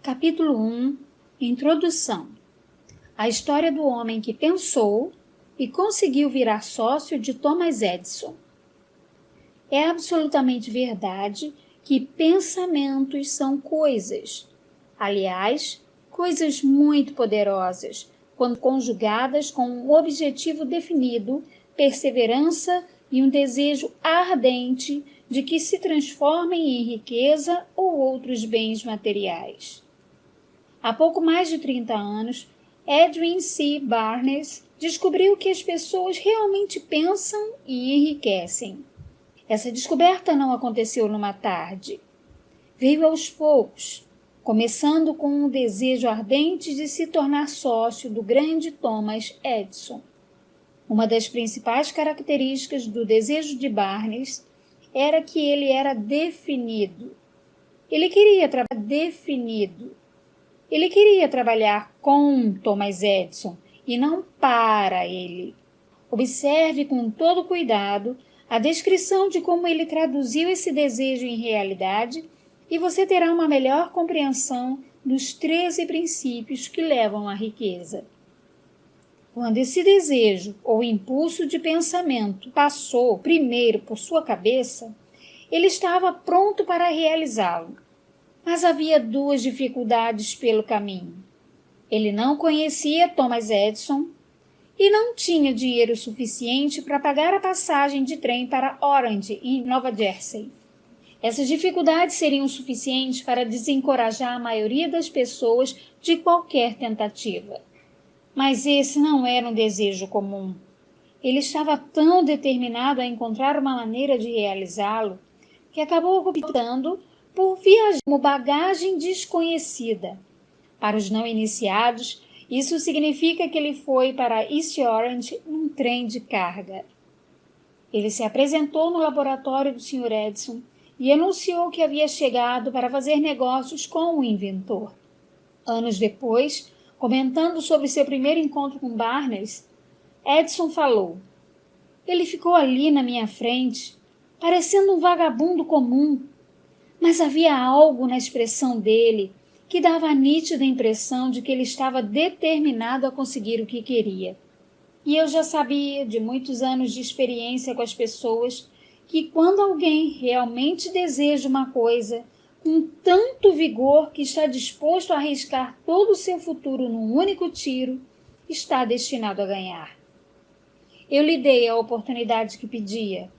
Capítulo 1 Introdução. A história do homem que pensou e conseguiu virar sócio de Thomas Edison. É absolutamente verdade que pensamentos são coisas. Aliás, coisas muito poderosas, quando conjugadas com um objetivo definido, perseverança e um desejo ardente de que se transformem em riqueza ou outros bens materiais. Há pouco mais de 30 anos, Edwin C. Barnes descobriu que as pessoas realmente pensam e enriquecem. Essa descoberta não aconteceu numa tarde. Veio aos poucos, começando com um desejo ardente de se tornar sócio do grande Thomas Edison. Uma das principais características do desejo de Barnes era que ele era definido. Ele queria trabalhar com Thomas Edison e não para ele. Observe com todo cuidado a descrição de como ele traduziu esse desejo em realidade e você terá uma melhor compreensão dos 13 princípios que levam à riqueza. Quando esse desejo ou impulso de pensamento passou primeiro por sua cabeça, ele estava pronto para realizá-lo. Mas havia duas dificuldades pelo caminho. Ele não conhecia Thomas Edison e não tinha dinheiro suficiente para pagar a passagem de trem para Orange, em Nova Jersey. Essas dificuldades seriam suficientes para desencorajar a maioria das pessoas de qualquer tentativa. Mas esse não era um desejo comum. Ele estava tão determinado a encontrar uma maneira de realizá-lo que acabou optando por viajar como bagagem desconhecida. Para os não iniciados, isso significa que ele foi para East Orange num trem de carga. Ele se apresentou no laboratório do Sr. Edison e anunciou que havia chegado para fazer negócios com o inventor. Anos depois, comentando sobre seu primeiro encontro com Barnes, Edison falou: "Ele ficou ali na minha frente, parecendo um vagabundo comum, mas havia algo na expressão dele que dava a nítida impressão de que ele estava determinado a conseguir o que queria. E eu já sabia, de muitos anos de experiência com as pessoas, que quando alguém realmente deseja uma coisa, com tanto vigor que está disposto a arriscar todo o seu futuro num único tiro, está destinado a ganhar. Eu lhe dei a oportunidade que pedia,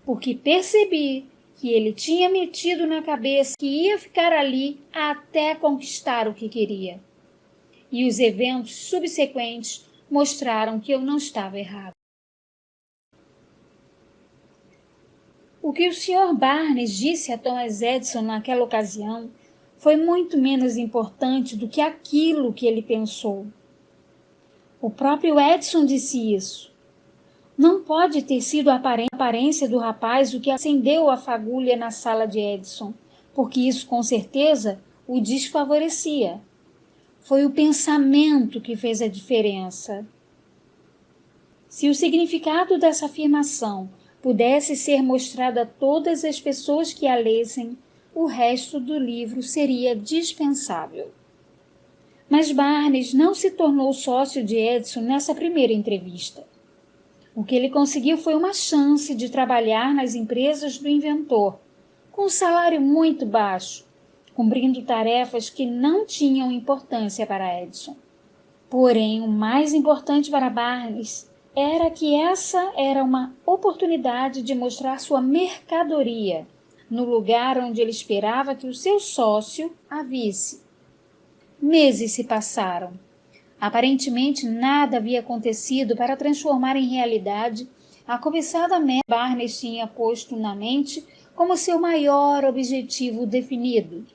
porque percebi que ele tinha metido na cabeça que ia ficar ali até conquistar o que queria. E os eventos subsequentes mostraram que eu não estava errado." O que o Sr. Barnes disse a Thomas Edison naquela ocasião foi muito menos importante do que aquilo que ele pensou. O próprio Edison disse isso. Não pode ter sido a aparência do rapaz o que acendeu a fagulha na sala de Edison, porque isso com certeza o desfavorecia. Foi o pensamento que fez a diferença. Se o significado dessa afirmação pudesse ser mostrado a todas as pessoas que a lessem, o resto do livro seria dispensável. Mas Barnes não se tornou sócio de Edison nessa primeira entrevista. O que ele conseguiu foi uma chance de trabalhar nas empresas do inventor, com um salário muito baixo, cumprindo tarefas que não tinham importância para Edison. Porém, o mais importante para Barnes era que essa era uma oportunidade de mostrar sua mercadoria no lugar onde ele esperava que o seu sócio a visse. Meses se passaram. Aparentemente, nada havia acontecido para transformar em realidade a cobiçada meta que Barnes tinha posto na mente como seu maior objetivo definido.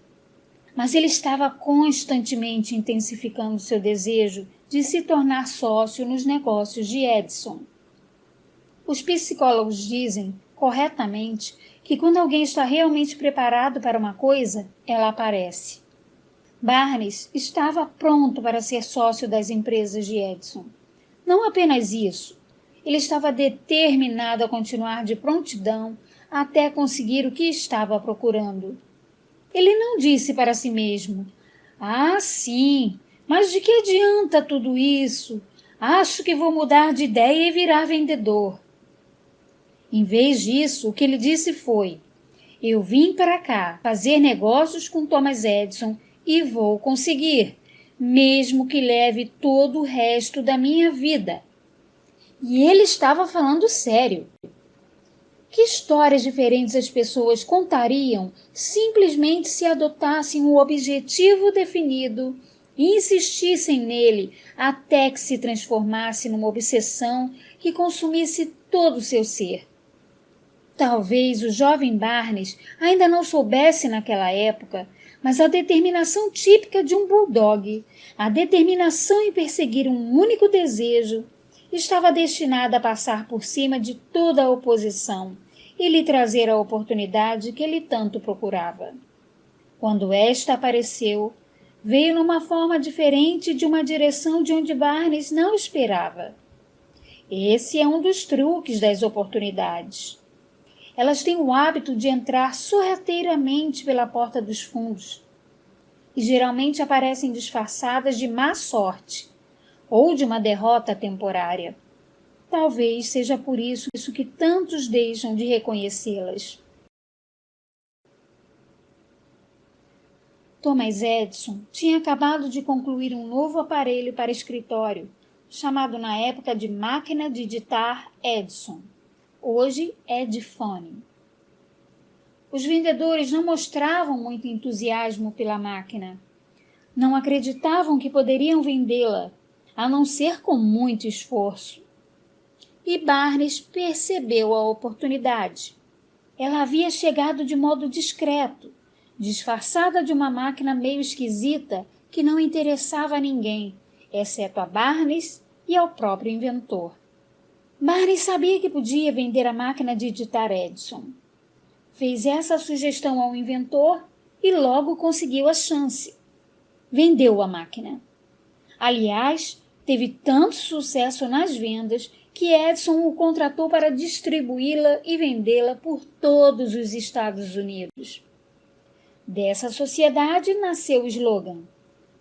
Mas ele estava constantemente intensificando seu desejo de se tornar sócio nos negócios de Edison. Os psicólogos dizem, corretamente, que quando alguém está realmente preparado para uma coisa, ela aparece. Barnes estava pronto para ser sócio das empresas de Edison. Não apenas isso, ele estava determinado a continuar de prontidão até conseguir o que estava procurando. Ele não disse para si mesmo: Ah, sim, mas de que adianta tudo isso? Acho que vou mudar de ideia e virar vendedor. Em vez disso, o que ele disse foi: eu vim para cá fazer negócios com Thomas Edison e vou conseguir, mesmo que leve todo o resto da minha vida. E ele estava falando sério. Que histórias diferentes as pessoas contariam simplesmente se adotassem um objetivo definido e insistissem nele até que se transformasse numa obsessão que consumisse todo o seu ser. Talvez o jovem Barnes ainda não soubesse naquela época, mas a determinação típica de um bulldog, a determinação em perseguir um único desejo, estava destinada a passar por cima de toda a oposição e lhe trazer a oportunidade que ele tanto procurava. Quando esta apareceu, veio numa forma diferente de uma direção de onde Barnes não esperava. Esse é um dos truques das oportunidades. Elas têm o hábito de entrar sorrateiramente pela porta dos fundos e geralmente aparecem disfarçadas de má sorte ou de uma derrota temporária. Talvez seja por isso que tantos deixam de reconhecê-las. Thomas Edison tinha acabado de concluir um novo aparelho para escritório, chamado na época de máquina de digitar Edison. Hoje é Edphone. Os vendedores não mostravam muito entusiasmo pela máquina. Não acreditavam que poderiam vendê-la, a não ser com muito esforço. E Barnes percebeu a oportunidade. Ela havia chegado de modo discreto, disfarçada de uma máquina meio esquisita que não interessava a ninguém, exceto a Barnes e ao próprio inventor. Barnes sabia que podia vender a máquina de digitar Edison. Fez essa sugestão ao inventor e logo conseguiu a chance. Vendeu a máquina. Aliás, teve tanto sucesso nas vendas que Edison o contratou para distribuí-la e vendê-la por todos os Estados Unidos. Dessa sociedade nasceu o slogan,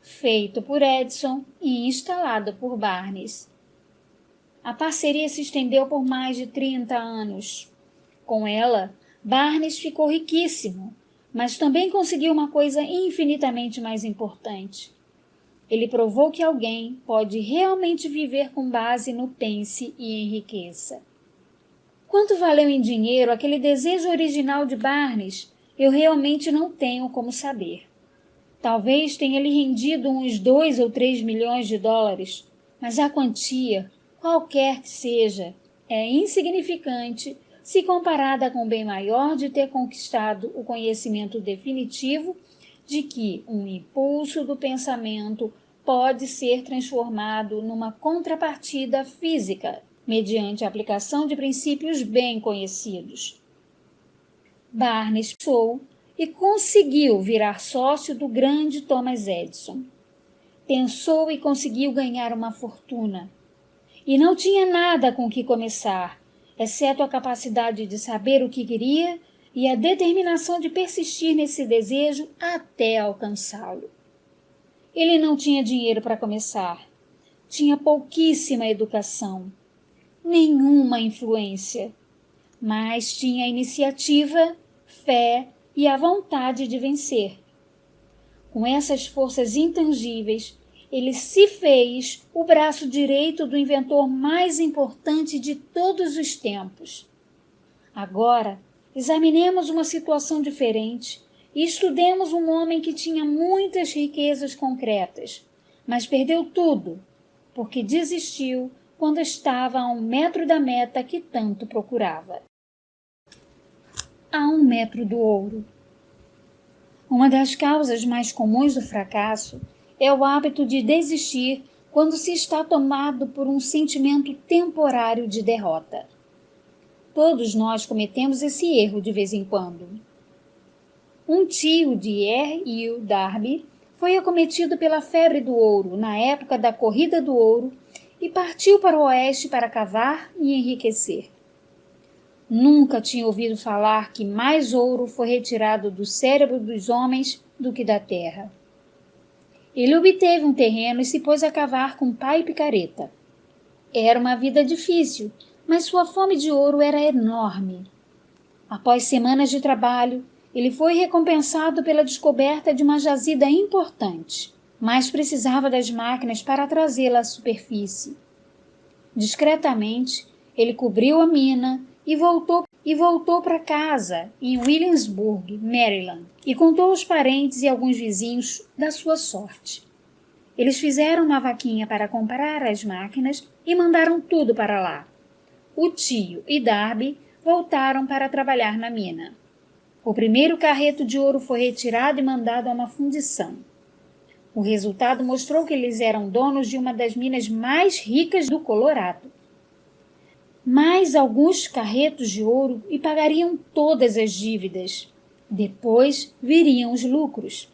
feito por Edison e instalado por Barnes. A parceria se estendeu por mais de 30 anos. Com ela, Barnes ficou riquíssimo, mas também conseguiu uma coisa infinitamente mais importante. Ele provou que alguém pode realmente viver com base no pense e enriqueça. Quanto valeu em dinheiro aquele desejo original de Barnes, eu realmente não tenho como saber. Talvez tenha lhe rendido uns 2 ou 3 milhões de dólares, mas a quantia, qualquer que seja, é insignificante se comparada com o bem maior de ter conquistado o conhecimento definitivo de que um impulso do pensamento pode ser transformado numa contrapartida física, mediante a aplicação de princípios bem conhecidos. Barnes pensou e conseguiu virar sócio do grande Thomas Edison. Pensou e conseguiu ganhar uma fortuna. E não tinha nada com que começar, exceto a capacidade de saber o que queria e a determinação de persistir nesse desejo até alcançá-lo. Ele não tinha dinheiro para começar, tinha pouquíssima educação, nenhuma influência, mas tinha iniciativa, fé e a vontade de vencer. Com essas forças intangíveis, ele se fez o braço direito do inventor mais importante de todos os tempos. Agora, examinemos uma situação diferente e estudemos um homem que tinha muitas riquezas concretas, mas perdeu tudo, porque desistiu quando estava a 1 metro da meta que tanto procurava. A 1 metro do ouro. Uma das causas mais comuns do fracasso é o hábito de desistir quando se está tomado por um sentimento temporário de derrota. Todos nós cometemos esse erro de vez em quando. Um tio de R. Darby foi acometido pela febre do ouro na época da Corrida do Ouro e partiu para o oeste para cavar e enriquecer. Nunca tinha ouvido falar que mais ouro foi retirado do cérebro dos homens do que da terra. Ele obteve um terreno e se pôs a cavar com pá e picareta. Era uma vida difícil, mas sua fome de ouro era enorme. Após semanas de trabalho, ele foi recompensado pela descoberta de uma jazida importante, mas precisava das máquinas para trazê-la à superfície. Discretamente, ele cobriu a mina e voltou para casa em Williamsburg, Maryland, e contou aos parentes e alguns vizinhos da sua sorte. Eles fizeram uma vaquinha para comprar as máquinas e mandaram tudo para lá. O tio e Darby voltaram para trabalhar na mina. O primeiro carreto de ouro foi retirado e mandado a uma fundição. O resultado mostrou que eles eram donos de uma das minas mais ricas do Colorado. Mais alguns carretos de ouro e pagariam todas as dívidas. Depois viriam os lucros.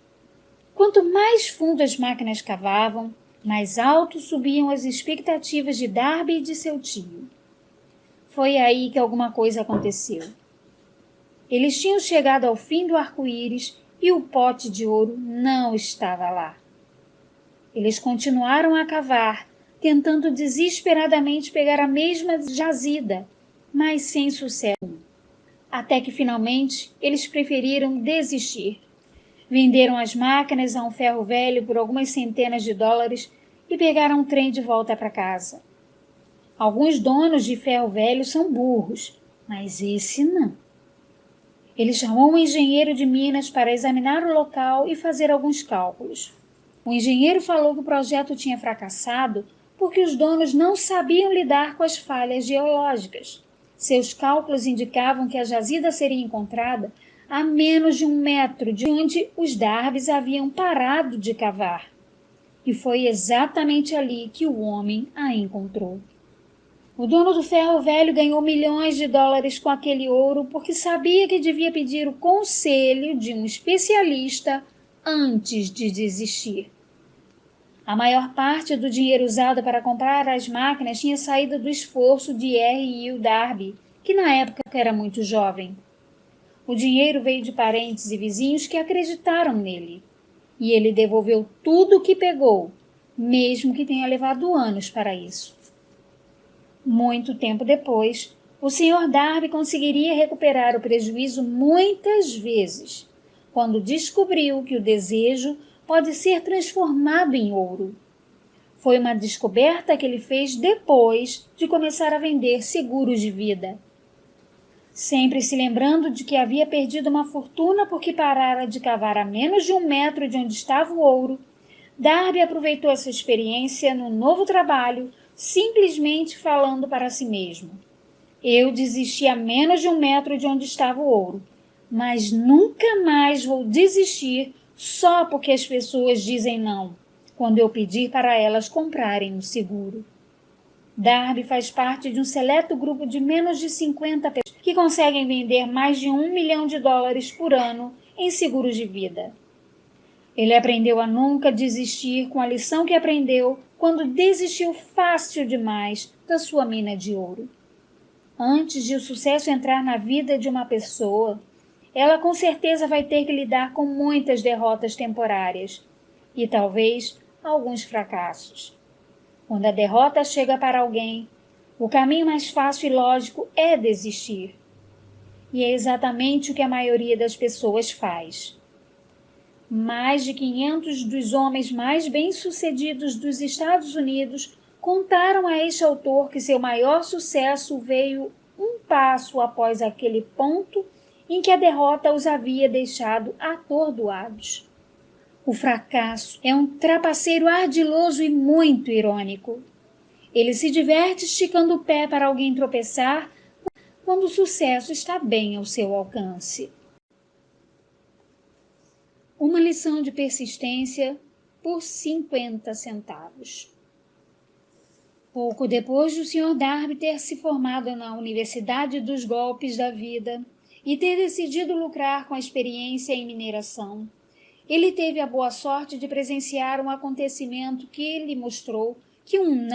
Quanto mais fundo as máquinas cavavam, mais alto subiam as expectativas de Darby e de seu tio. Foi aí que alguma coisa aconteceu. Eles tinham chegado ao fim do arco-íris e o pote de ouro não estava lá. Eles continuaram a cavar, tentando desesperadamente pegar a mesma jazida, mas sem sucesso. Até que finalmente eles preferiram desistir. Venderam as máquinas a um ferro velho por algumas centenas de dólares e pegaram um trem de volta para casa. Alguns donos de ferro velho são burros, mas esse não. Ele chamou um engenheiro de Minas para examinar o local e fazer alguns cálculos. O engenheiro falou que o projeto tinha fracassado porque os donos não sabiam lidar com as falhas geológicas. Seus cálculos indicavam que a jazida seria encontrada a menos de 1 metro de onde os Darbys haviam parado de cavar. E foi exatamente ali que o homem a encontrou. O dono do ferro velho ganhou milhões de dólares com aquele ouro porque sabia que devia pedir o conselho de um especialista antes de desistir. A maior parte do dinheiro usado para comprar as máquinas tinha saído do esforço de R. Will Darby, que na época era muito jovem. O dinheiro veio de parentes e vizinhos que acreditaram nele, e ele devolveu tudo o que pegou, mesmo que tenha levado anos para isso. Muito tempo depois, o Sr. Darby conseguiria recuperar o prejuízo muitas vezes, quando descobriu que o desejo pode ser transformado em ouro. Foi uma descoberta que ele fez depois de começar a vender seguros de vida. Sempre se lembrando de que havia perdido uma fortuna porque parara de cavar a menos de 1 metro de onde estava o ouro, Darby aproveitou essa experiência no novo trabalho, simplesmente falando para si mesmo: eu desisti a menos de 1 metro de onde estava o ouro, mas nunca mais vou desistir só porque as pessoas dizem não, quando eu pedir para elas comprarem um seguro. Darby faz parte de um seleto grupo de menos de 50 pessoas que conseguem vender mais de $1 milhão por ano em seguros de vida. Ele aprendeu a nunca desistir com a lição que aprendeu quando desistiu fácil demais da sua mina de ouro. Antes de o sucesso entrar na vida de uma pessoa, ela com certeza vai ter que lidar com muitas derrotas temporárias e talvez alguns fracassos. Quando a derrota chega para alguém, o caminho mais fácil e lógico é desistir. E é exatamente o que a maioria das pessoas faz. Mais de 500 dos homens mais bem-sucedidos dos Estados Unidos contaram a este autor que seu maior sucesso veio um passo após aquele ponto em que a derrota os havia deixado atordoados. O fracasso é um trapaceiro ardiloso e muito irônico. Ele se diverte esticando o pé para alguém tropeçar quando o sucesso está bem ao seu alcance. Uma lição de persistência por 50 centavos. Pouco depois do Sr. Darby ter se formado na Universidade dos Golpes da Vida e ter decidido lucrar com a experiência em mineração, ele teve a boa sorte de presenciar um acontecimento que lhe mostrou que um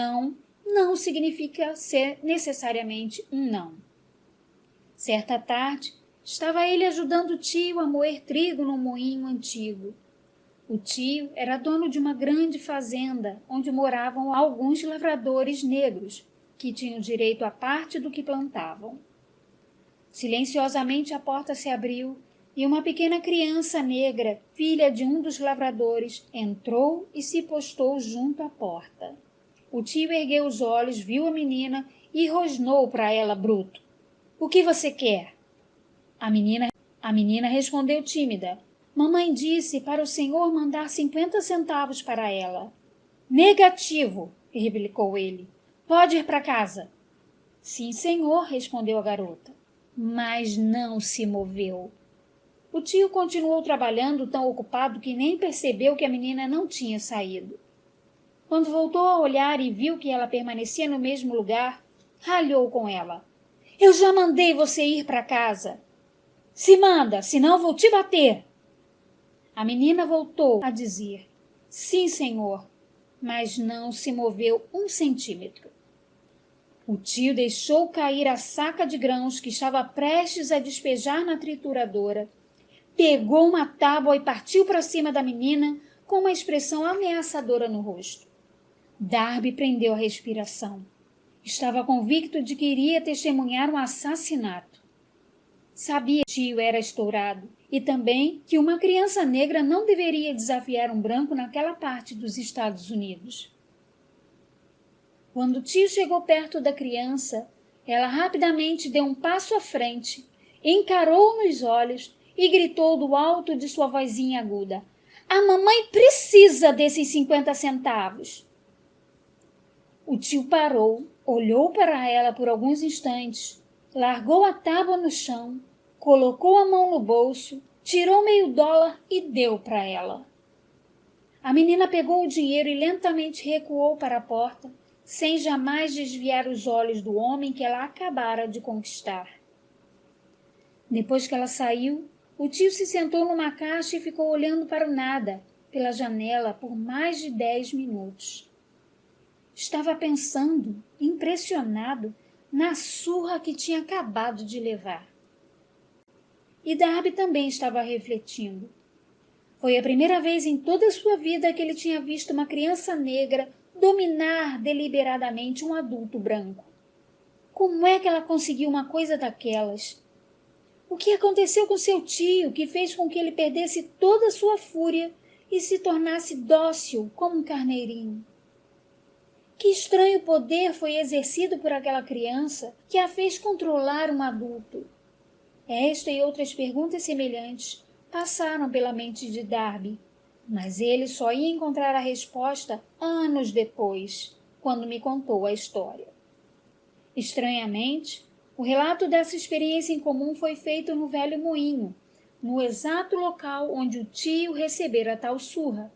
não significa ser necessariamente um não. Certa tarde, estava ele ajudando o tio a moer trigo num moinho antigo. O tio era dono de uma grande fazenda onde moravam alguns lavradores negros que tinham direito a parte do que plantavam. Silenciosamente a porta se abriu e uma pequena criança negra, filha de um dos lavradores, entrou e se postou junto à porta. O tio ergueu os olhos, viu a menina e rosnou para ela bruto. — O que você quer? A menina respondeu tímida. — Mamãe disse para o senhor mandar 50 centavos para ela. — Negativo, replicou ele. — Pode ir para casa. — Sim, senhor, respondeu a garota. Mas não se moveu. O tio continuou trabalhando, tão ocupado que nem percebeu que a menina não tinha saído. Quando voltou a olhar e viu que ela permanecia no mesmo lugar, ralhou com ela. — Eu já mandei você ir para casa. — Se manda, senão vou te bater. A menina voltou a dizer: — Sim, senhor, mas não se moveu 1 centímetro. O tio deixou cair a saca de grãos que estava prestes a despejar na trituradora, pegou uma tábua e partiu para cima da menina com uma expressão ameaçadora no rosto. Darby prendeu a respiração. Estava convicto de que iria testemunhar um assassinato. Sabia que o tio era estourado e também que uma criança negra não deveria desafiar um branco naquela parte dos Estados Unidos. Quando o tio chegou perto da criança, ela rapidamente deu um passo à frente, encarou nos olhos e gritou do alto de sua vozinha aguda: — A mamãe precisa desses 50 centavos. O tio parou, olhou para ela por alguns instantes, largou a tábua no chão, colocou a mão no bolso, tirou meio dólar e deu para ela. A menina pegou o dinheiro e lentamente recuou para a porta, sem jamais desviar os olhos do homem que ela acabara de conquistar. Depois que ela saiu, o tio se sentou numa caixa e ficou olhando para o nada, pela janela, por mais de 10 minutos. Estava pensando, impressionado, na surra que tinha acabado de levar. E Darby também estava refletindo. Foi a primeira vez em toda a sua vida que ele tinha visto uma criança negra dominar deliberadamente um adulto branco. Como é que ela conseguiu uma coisa daquelas? O que aconteceu com seu tio que fez com que ele perdesse toda a sua fúria e se tornasse dócil como um carneirinho? Que estranho poder foi exercido por aquela criança que a fez controlar um adulto? Esta e outras perguntas semelhantes passaram pela mente de Darby, mas ele só ia encontrar a resposta anos depois, quando me contou a história. Estranhamente, o relato dessa experiência em comum foi feito no velho moinho, no exato local onde o tio recebera tal surra.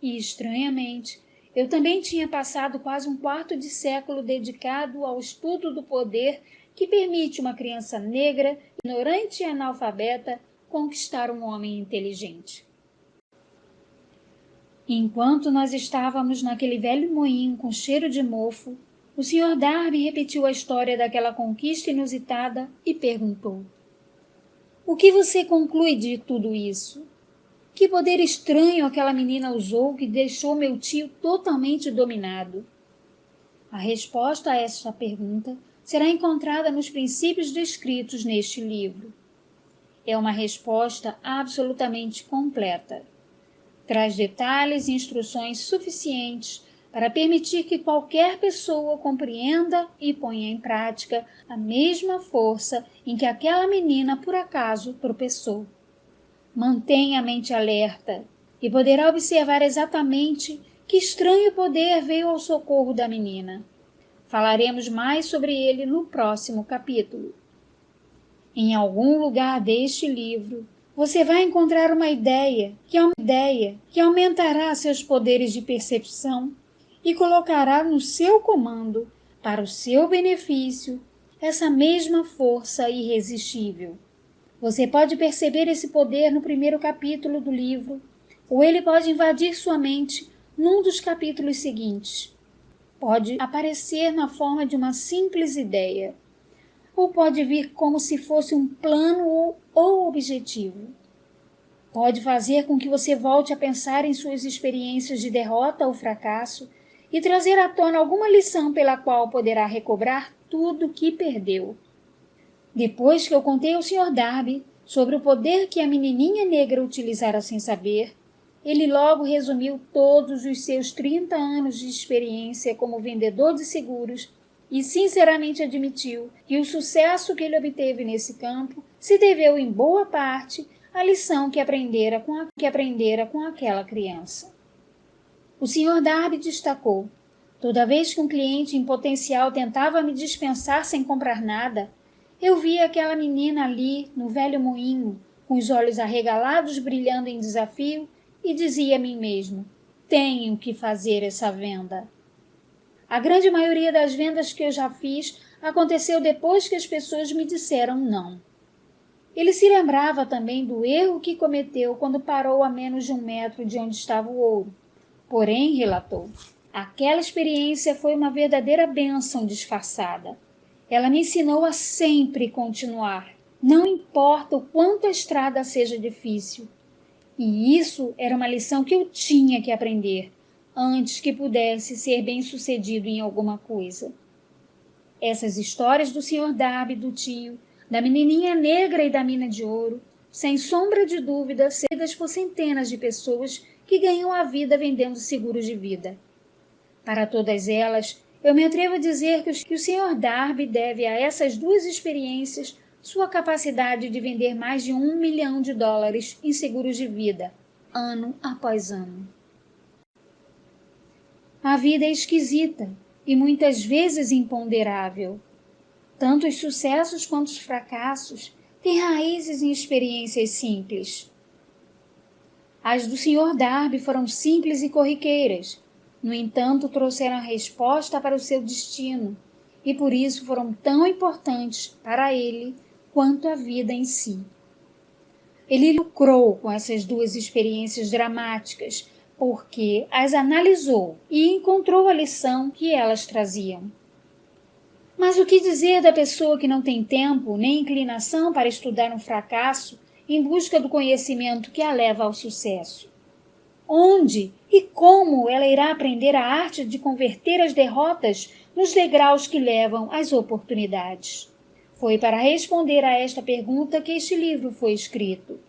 E, estranhamente, eu também tinha passado quase um quarto de século dedicado ao estudo do poder que permite uma criança negra, ignorante e analfabeta, conquistar um homem inteligente. Enquanto nós estávamos naquele velho moinho com cheiro de mofo, o Sr. Darby repetiu a história daquela conquista inusitada e perguntou: — O que você conclui de tudo isso? Que poder estranho aquela menina usou que deixou meu tio totalmente dominado? A resposta a esta pergunta será encontrada nos princípios descritos neste livro. É uma resposta absolutamente completa. Traz detalhes e instruções suficientes para permitir que qualquer pessoa compreenda e ponha em prática a mesma força em que aquela menina por acaso tropeçou. Mantenha a mente alerta e poderá observar exatamente que estranho poder veio ao socorro da menina. Falaremos mais sobre ele no próximo capítulo. Em algum lugar deste livro, você vai encontrar uma ideia que aumentará seus poderes de percepção e colocará no seu comando, para o seu benefício, essa mesma força irresistível. Você pode perceber esse poder no primeiro capítulo do livro, ou ele pode invadir sua mente num dos capítulos seguintes. Pode aparecer na forma de uma simples ideia, ou pode vir como se fosse um plano ou objetivo. Pode fazer com que você volte a pensar em suas experiências de derrota ou fracasso e trazer à tona alguma lição pela qual poderá recobrar tudo o que perdeu. Depois que eu contei ao Sr. Darby sobre o poder que a menininha negra utilizara sem saber, ele logo resumiu todos os seus 30 anos de experiência como vendedor de seguros e sinceramente admitiu que o sucesso que ele obteve nesse campo se deveu em boa parte à lição que aprendera com aquela criança. O Sr. Darby destacou: toda vez que um cliente em potencial tentava me dispensar sem comprar nada, eu via aquela menina ali no velho moinho, com os olhos arregalados brilhando em desafio, e dizia a mim mesmo: tenho que fazer essa venda. A grande maioria das vendas que eu já fiz aconteceu depois que as pessoas me disseram não. Ele se lembrava também do erro que cometeu quando parou a menos de 1 metro de onde estava o ouro. Porém, relatou, aquela experiência foi uma verdadeira bênção disfarçada. Ela me ensinou a sempre continuar, não importa o quanto a estrada seja difícil. E isso era uma lição que eu tinha que aprender, antes que pudesse ser bem-sucedido em alguma coisa. Essas histórias do Sr. Darby, do tio, da menininha negra e da mina de ouro, sem sombra de dúvida, seguidas por centenas de pessoas que ganham a vida vendendo seguros de vida. Para todas elas, eu me atrevo a dizer que o Sr. Darby deve a essas duas experiências sua capacidade de vender mais de $1 milhão em seguros de vida, ano após ano. A vida é esquisita e muitas vezes imponderável. Tanto os sucessos quanto os fracassos têm raízes em experiências simples. As do Sr. Darby foram simples e corriqueiras, no entanto trouxeram a resposta para o seu destino e por isso foram tão importantes para ele quanto a vida em si. Ele lucrou com essas duas experiências dramáticas porque as analisou e encontrou a lição que elas traziam. Mas o que dizer da pessoa que não tem tempo nem inclinação para estudar um fracasso em busca do conhecimento que a leva ao sucesso? Onde e como ela irá aprender a arte de converter as derrotas nos degraus que levam às oportunidades? Foi para responder a esta pergunta que este livro foi escrito.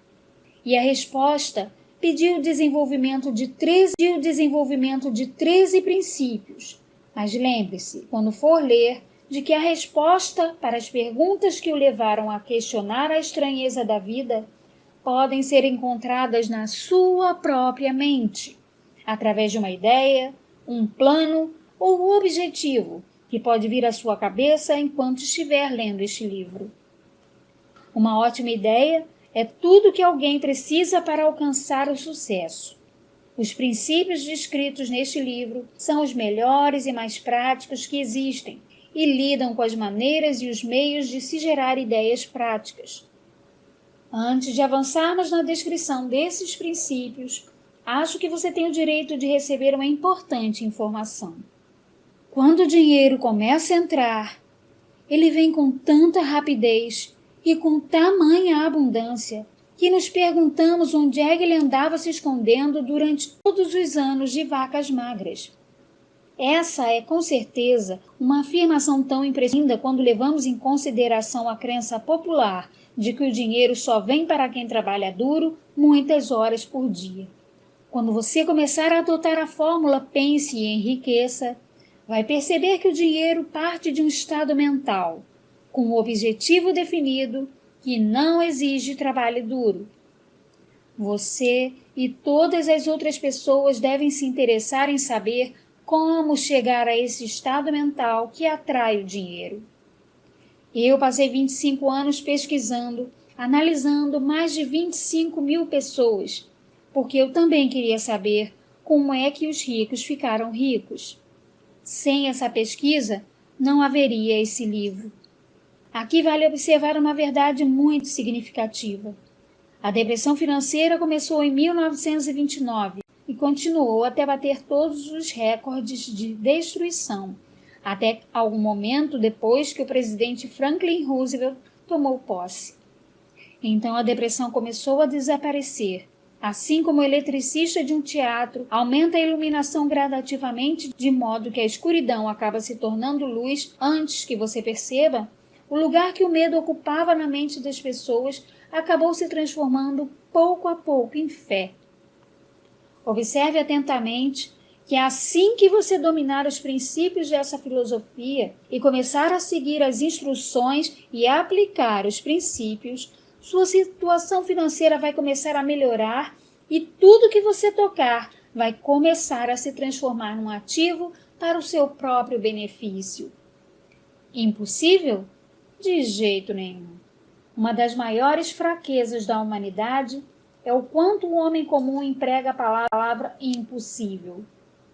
E a resposta pediu o desenvolvimento de 13 princípios. Mas lembre-se, quando for ler, de que a resposta para as perguntas que o levaram a questionar a estranheza da vida podem ser encontradas na sua própria mente, através de uma ideia, um plano ou um objetivo que pode vir à sua cabeça enquanto estiver lendo este livro. Uma ótima ideia é tudo que alguém precisa para alcançar o sucesso. Os princípios descritos neste livro são os melhores e mais práticos que existem e lidam com as maneiras e os meios de se gerar ideias práticas. Antes de avançarmos na descrição desses princípios, acho que você tem o direito de receber uma importante informação. Quando o dinheiro começa a entrar, ele vem com tanta rapidez e com tamanha abundância que nos perguntamos onde é que ele andava se escondendo durante todos os anos de vacas magras. Essa é, com certeza, uma afirmação tão imprescindível quando levamos em consideração a crença popular de que o dinheiro só vem para quem trabalha duro muitas horas por dia. Quando você começar a adotar a fórmula pense e enriqueça, vai perceber que o dinheiro parte de um estado mental, com um objetivo definido que não exige trabalho duro. Você e todas as outras pessoas devem se interessar em saber como chegar a esse estado mental que atrai o dinheiro. Eu passei 25 anos pesquisando, analisando mais de 25 mil pessoas, porque eu também queria saber como é que os ricos ficaram ricos. Sem essa pesquisa, não haveria esse livro. Aqui vale observar uma verdade muito significativa. A depressão financeira começou em 1929 e continuou até bater todos os recordes de destruição, até algum momento depois que o presidente Franklin Roosevelt tomou posse. Então a depressão começou a desaparecer Assim como o eletricista de um teatro aumenta a iluminação gradativamente, de modo que a escuridão acaba se tornando luz antes que você perceba, o lugar que o medo ocupava na mente das pessoas acabou se transformando pouco a pouco em fé. Observe atentamente que assim que você dominar os princípios dessa filosofia e começar a seguir as instruções e aplicar os princípios, sua situação financeira vai começar a melhorar e tudo que você tocar vai começar a se transformar num ativo para o seu próprio benefício. Impossível? De jeito nenhum. Uma das maiores fraquezas da humanidade é o quanto o homem comum emprega a palavra impossível.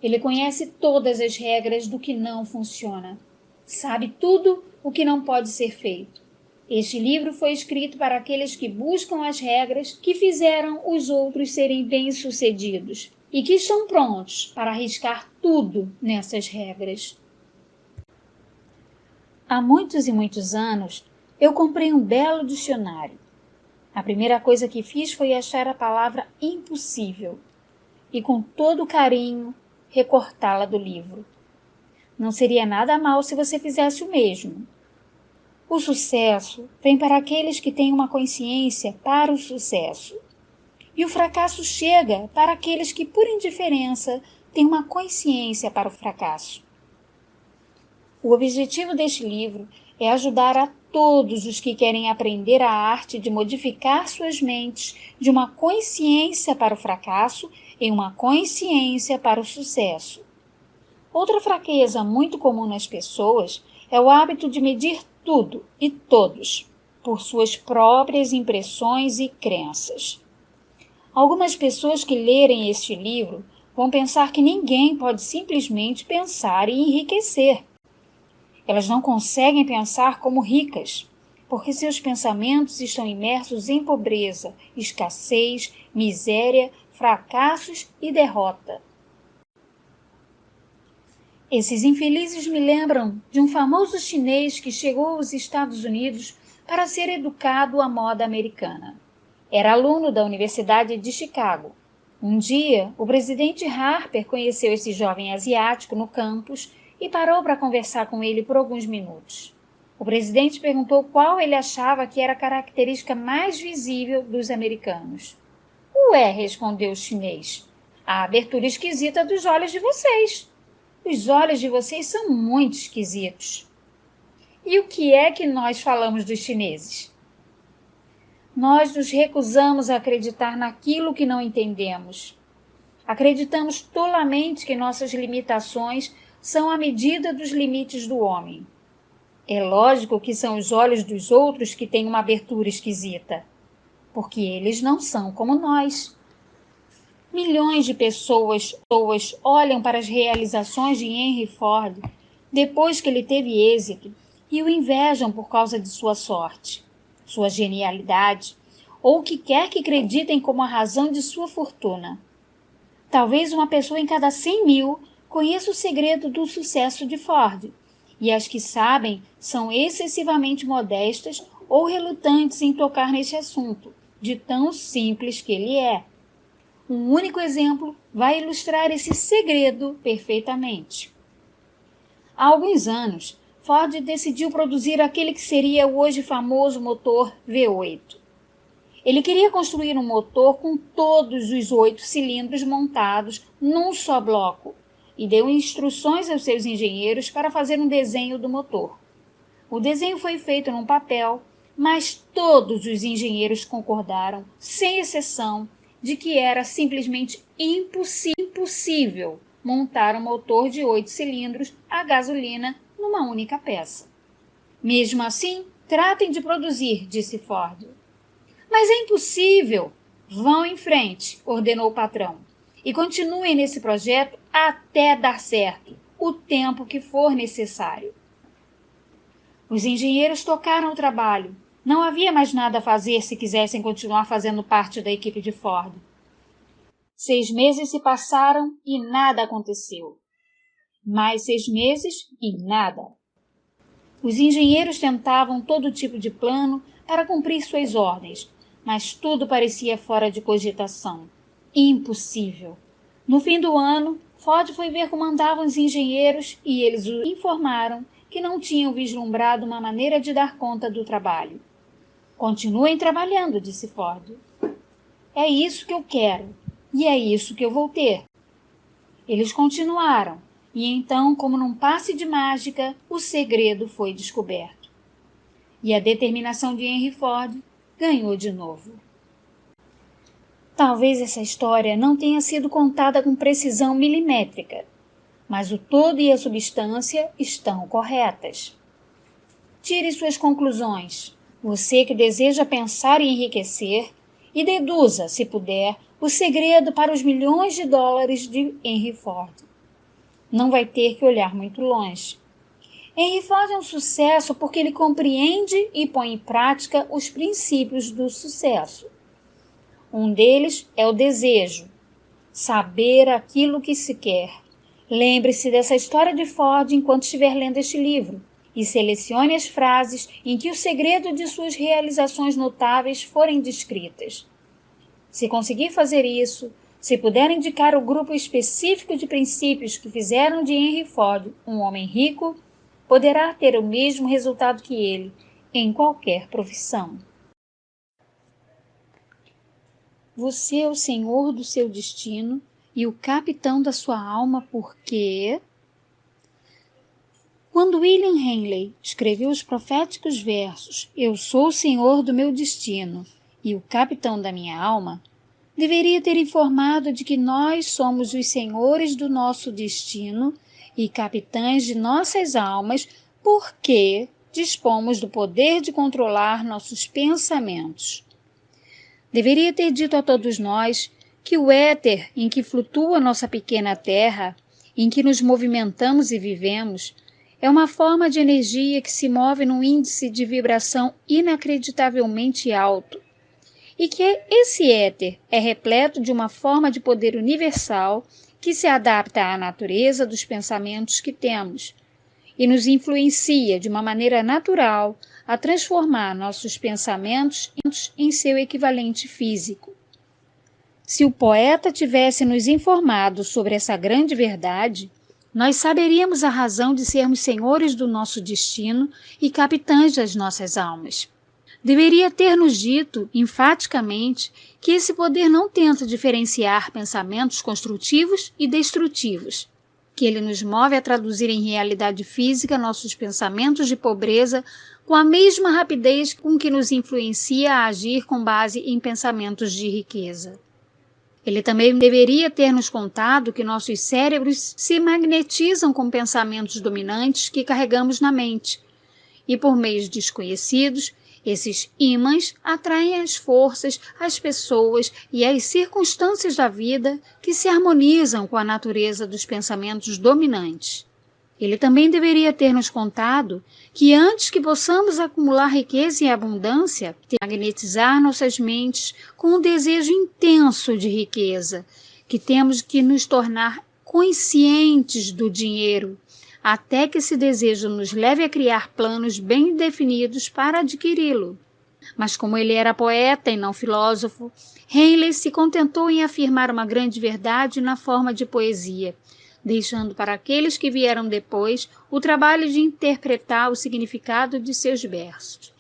Ele conhece todas as regras do que não funciona. Sabe tudo o que não pode ser feito. Este livro foi escrito para aqueles que buscam as regras que fizeram os outros serem bem-sucedidos e que estão prontos para arriscar tudo nessas regras. Há muitos e muitos anos, eu comprei um belo dicionário. A primeira coisa que fiz foi achar a palavra impossível e, com todo carinho, recortá-la do livro. Não seria nada mal se você fizesse o mesmo. O sucesso vem para aqueles que têm uma consciência para o sucesso. E o fracasso chega para aqueles que, por indiferença, têm uma consciência para o fracasso. O objetivo deste livro é ajudar a todos os que querem aprender a arte de modificar suas mentes de uma consciência para o fracasso em uma consciência para o sucesso. Outra fraqueza muito comum nas pessoas é o hábito de medir tudo e todos por suas próprias impressões e crenças. Algumas pessoas que lerem este livro vão pensar que ninguém pode simplesmente pensar e enriquecer. Elas não conseguem pensar como ricas, porque seus pensamentos estão imersos em pobreza, escassez, miséria, fracassos e derrota. Esses infelizes me lembram de um famoso chinês que chegou aos Estados Unidos para ser educado à moda americana. Era aluno da Universidade de Chicago. Um dia, o presidente Harper conheceu esse jovem asiático no campus e parou para conversar com ele por alguns minutos. O presidente perguntou qual ele achava que era a característica mais visível dos americanos. Ué, respondeu o chinês, a abertura esquisita dos olhos de vocês. Os olhos de vocês são muito esquisitos. E o que é que nós falamos dos chineses? Nós nos recusamos a acreditar naquilo que não entendemos. Acreditamos tolamente que nossas limitações são a medida dos limites do homem. É lógico que são os olhos dos outros que têm uma abertura esquisita, porque eles não são como nós. Milhões de pessoas olham para as realizações de Henry Ford depois que ele teve êxito e o invejam por causa de sua sorte, sua genialidade, ou o que quer que acreditem como a razão de sua fortuna. Talvez uma pessoa em cada 100 mil conheça o segredo do sucesso de Ford, e as que sabem são excessivamente modestas ou relutantes em tocar neste assunto, de tão simples que ele é. Um único exemplo vai ilustrar esse segredo perfeitamente. Há alguns anos, Ford decidiu produzir aquele que seria o hoje famoso motor V8. Ele queria construir um motor com todos os 8 cilindros montados num só bloco e deu instruções aos seus engenheiros para fazer um desenho do motor. O desenho foi feito num papel, mas todos os engenheiros concordaram, sem exceção, de que era simplesmente impossível montar um motor de 8 cilindros a gasolina numa única peça. Mesmo assim, tratem de produzir, disse Ford. Mas é impossível. Vão em frente, ordenou o patrão. E continuem nesse projeto até dar certo, o tempo que for necessário. Os engenheiros tocaram o trabalho. Não havia mais nada a fazer se quisessem continuar fazendo parte da equipe de Ford. 6 meses se passaram e nada aconteceu. Mais 6 meses e nada. Os engenheiros tentavam todo tipo de plano para cumprir suas ordens, mas tudo parecia fora de cogitação. Impossível. No fim do ano, Ford foi ver como andavam os engenheiros e eles o informaram que não tinham vislumbrado uma maneira de dar conta do trabalho. Continuem trabalhando, disse Ford. É isso que eu quero e é isso que eu vou ter. Eles continuaram e então, como num passe de mágica, o segredo foi descoberto. E a determinação de Henry Ford ganhou de novo. Talvez essa história não tenha sido contada com precisão milimétrica, mas o todo e a substância estão corretas. Tire suas conclusões, você que deseja pensar e enriquecer, e deduza, se puder, o segredo para os milhões de dólares de Henry Ford. Não vai ter que olhar muito longe. Henry Ford é um sucesso porque ele compreende e põe em prática os princípios do sucesso. Um deles é o desejo, saber aquilo que se quer. Lembre-se dessa história de Ford enquanto estiver lendo este livro e selecione as frases em que o segredo de suas realizações notáveis forem descritas. Se conseguir fazer isso, se puder indicar o grupo específico de princípios que fizeram de Henry Ford um homem rico, poderá ter o mesmo resultado que ele em qualquer profissão. Você é o senhor do seu destino e o capitão da sua alma porque... Quando William Henley escreveu os proféticos versos "Eu sou o senhor do meu destino e o capitão da minha alma", deveria ter informado de que nós somos os senhores do nosso destino e capitães de nossas almas porque dispomos do poder de controlar nossos pensamentos. Deveria ter dito a todos nós que o éter em que flutua nossa pequena terra, em que nos movimentamos e vivemos, é uma forma de energia que se move num índice de vibração inacreditavelmente alto, e que esse éter é repleto de uma forma de poder universal que se adapta à natureza dos pensamentos que temos e nos influencia de uma maneira natural a transformar nossos pensamentos em seu equivalente físico. Se o poeta tivesse nos informado sobre essa grande verdade, nós saberíamos a razão de sermos senhores do nosso destino e capitães das nossas almas. Deveria ter nos dito, enfaticamente, que esse poder não tenta diferenciar pensamentos construtivos e destrutivos, que ele nos move a traduzir em realidade física nossos pensamentos de pobreza com a mesma rapidez com que nos influencia a agir com base em pensamentos de riqueza. Ele também deveria ter nos contado que nossos cérebros se magnetizam com pensamentos dominantes que carregamos na mente, e por meios desconhecidos, esses ímãs atraem as forças, as pessoas e as circunstâncias da vida que se harmonizam com a natureza dos pensamentos dominantes. Ele também deveria ter nos contado que antes que possamos acumular riqueza e abundância, magnetizar nossas mentes com um desejo intenso de riqueza, que temos que nos tornar conscientes do dinheiro, até que esse desejo nos leve a criar planos bem definidos para adquiri-lo. Mas como ele era poeta e não filósofo, Henley se contentou em afirmar uma grande verdade na forma de poesia, deixando para aqueles que vieram depois o trabalho de interpretar o significado de seus versos.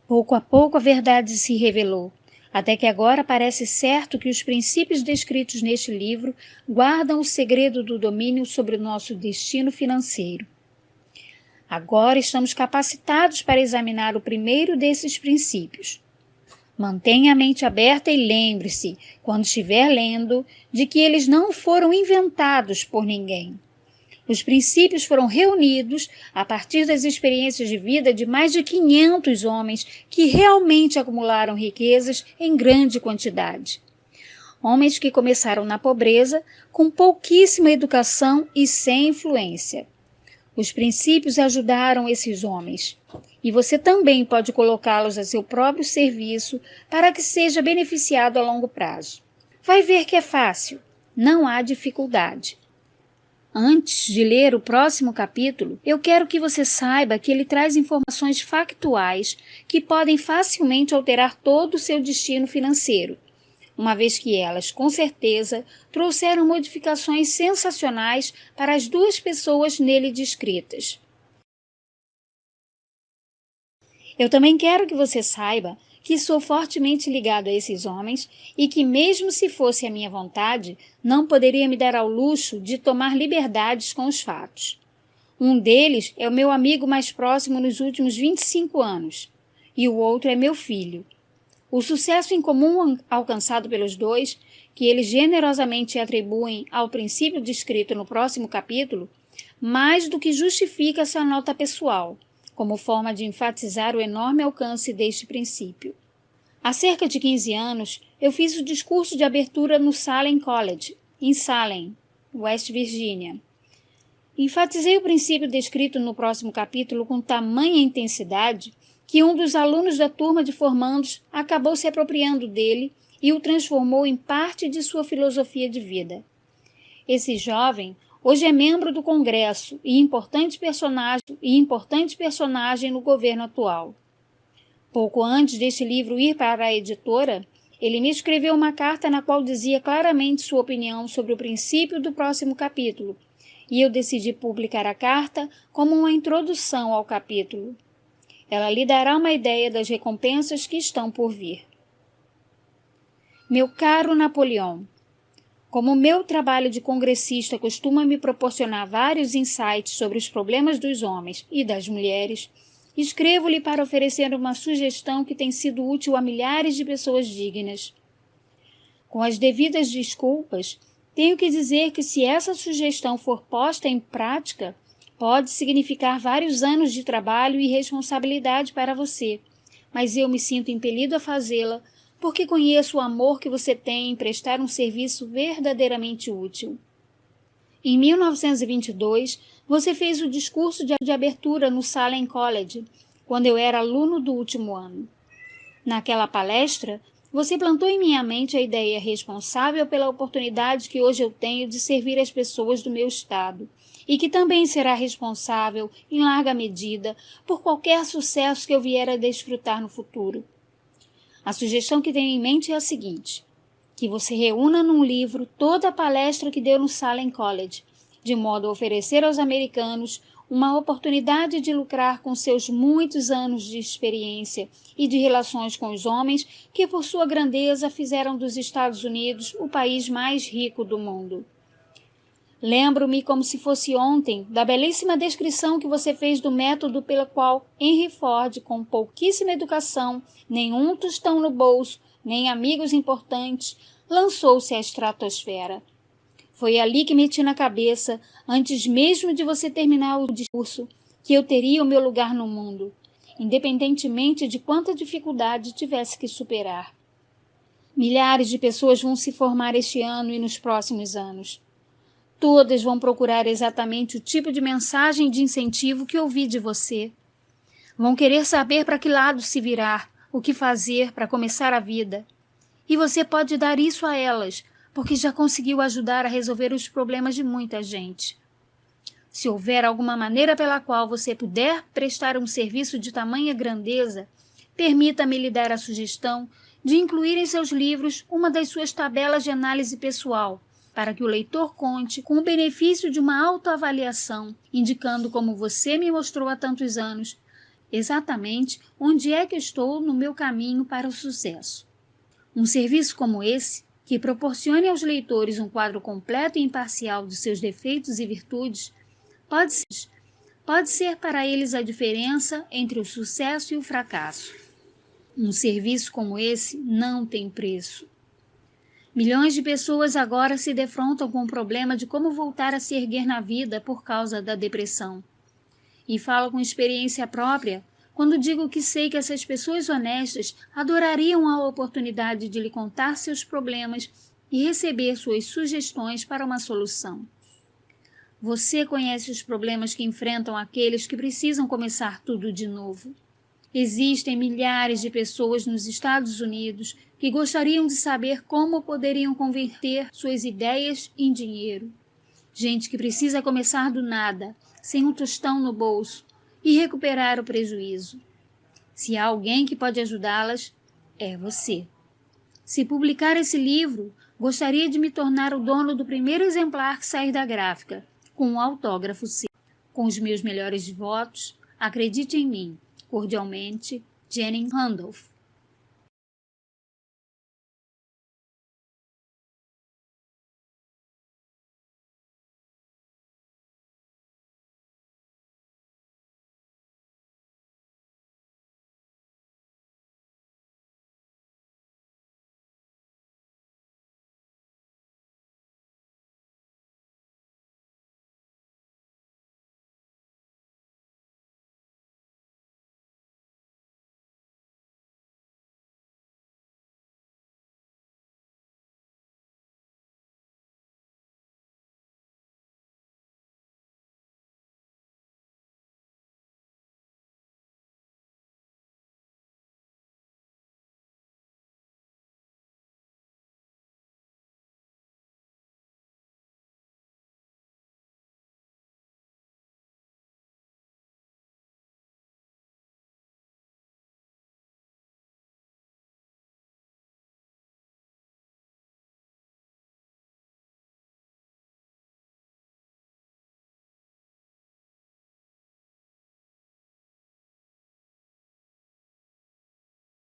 Pouco a pouco a verdade se revelou, até que agora parece certo que os princípios descritos neste livro guardam o segredo do domínio sobre o nosso destino financeiro. Agora estamos capacitados para examinar o primeiro desses princípios. Mantenha a mente aberta e lembre-se, quando estiver lendo, de que eles não foram inventados por ninguém. Os princípios foram reunidos a partir das experiências de vida de mais de 500 homens que realmente acumularam riquezas em grande quantidade. Homens que começaram na pobreza, com pouquíssima educação e sem influência. Os princípios ajudaram esses homens, e você também pode colocá-los a seu próprio serviço para que seja beneficiado a longo prazo. Vai ver que é fácil, não há dificuldade. Antes de ler o próximo capítulo, eu quero que você saiba que ele traz informações factuais que podem facilmente alterar todo o seu destino financeiro, uma vez que elas, com certeza, trouxeram modificações sensacionais para as duas pessoas nele descritas. Eu também quero que você saiba que sou fortemente ligado a esses homens e que, mesmo se fosse a minha vontade, não poderia me dar ao luxo de tomar liberdades com os fatos. Um deles é o meu amigo mais próximo nos últimos 25 anos, e o outro é meu filho. O sucesso em comum alcançado pelos dois, que eles generosamente atribuem ao princípio descrito no próximo capítulo, mais do que justifica sua nota pessoal, como forma de enfatizar o enorme alcance deste princípio. Há cerca de 15 anos, eu fiz o discurso de abertura no Salem College, em Salem, West Virginia. Enfatizei o princípio descrito no próximo capítulo com tamanha intensidade que um dos alunos da turma de formandos acabou se apropriando dele e o transformou em parte de sua filosofia de vida. Esse jovem hoje é membro do Congresso e importante personagem no governo atual. Pouco antes deste livro ir para a editora, ele me escreveu uma carta na qual dizia claramente sua opinião sobre o princípio do próximo capítulo, e eu decidi publicar a carta como uma introdução ao capítulo. Ela lhe dará uma ideia das recompensas que estão por vir. Meu caro Napoleão, como meu trabalho de congressista costuma me proporcionar vários insights sobre os problemas dos homens e das mulheres, escrevo-lhe para oferecer uma sugestão que tem sido útil a milhares de pessoas dignas. Com as devidas desculpas, tenho que dizer que se essa sugestão for posta em prática, pode significar vários anos de trabalho e responsabilidade para você, mas eu me sinto impelido a fazê-la porque conheço o amor que você tem em prestar um serviço verdadeiramente útil. Em 1922, você fez o discurso de abertura no Salem College, quando eu era aluno do último ano. Naquela palestra, você plantou em minha mente a ideia responsável pela oportunidade que hoje eu tenho de servir as pessoas do meu estado, e que também será responsável, em larga medida, por qualquer sucesso que eu vier a desfrutar no futuro. A sugestão que tenho em mente é a seguinte: que você reúna num livro toda a palestra que deu no Salem College, de modo a oferecer aos americanos uma oportunidade de lucrar com seus muitos anos de experiência e de relações com os homens que, por sua grandeza, fizeram dos Estados Unidos o país mais rico do mundo. Lembro-me como se fosse ontem da belíssima descrição que você fez do método pelo qual Henry Ford, com pouquíssima educação, nenhum tostão no bolso, nem amigos importantes, lançou-se à estratosfera. Foi ali que meti na cabeça, antes mesmo de você terminar o discurso, que eu teria o meu lugar no mundo, independentemente de quanta dificuldade tivesse que superar. Milhares de pessoas vão se formar este ano e nos próximos anos. Todas vão procurar exatamente o tipo de mensagem de incentivo que ouvi de você. Vão querer saber para que lado se virar, o que fazer para começar a vida. E você pode dar isso a elas, porque já conseguiu ajudar a resolver os problemas de muita gente. Se houver alguma maneira pela qual você puder prestar um serviço de tamanha grandeza, permita-me lhe dar a sugestão de incluir em seus livros uma das suas tabelas de análise pessoal, para que o leitor conte com o benefício de uma autoavaliação, indicando como você me mostrou há tantos anos, exatamente onde é que estou no meu caminho para o sucesso. Um serviço como esse, que proporcione aos leitores um quadro completo e imparcial de seus defeitos e virtudes, pode ser para eles a diferença entre o sucesso e o fracasso. Um serviço como esse não tem preço. Milhões de pessoas agora se defrontam com o problema de como voltar a se erguer na vida por causa da depressão. E falo com experiência própria quando digo que sei que essas pessoas honestas adorariam a oportunidade de lhe contar seus problemas e receber suas sugestões para uma solução. Você conhece os problemas que enfrentam aqueles que precisam começar tudo de novo. Existem milhares de pessoas nos Estados Unidos que gostariam de saber como poderiam converter suas ideias em dinheiro. Gente que precisa começar do nada, sem um tostão no bolso, e recuperar o prejuízo. Se há alguém que pode ajudá-las, é você. Se publicar esse livro, gostaria de me tornar o dono do primeiro exemplar que sair da gráfica, com um autógrafo seu. Com os meus melhores votos, acredite em mim. Cordialmente, Jennings Randolph.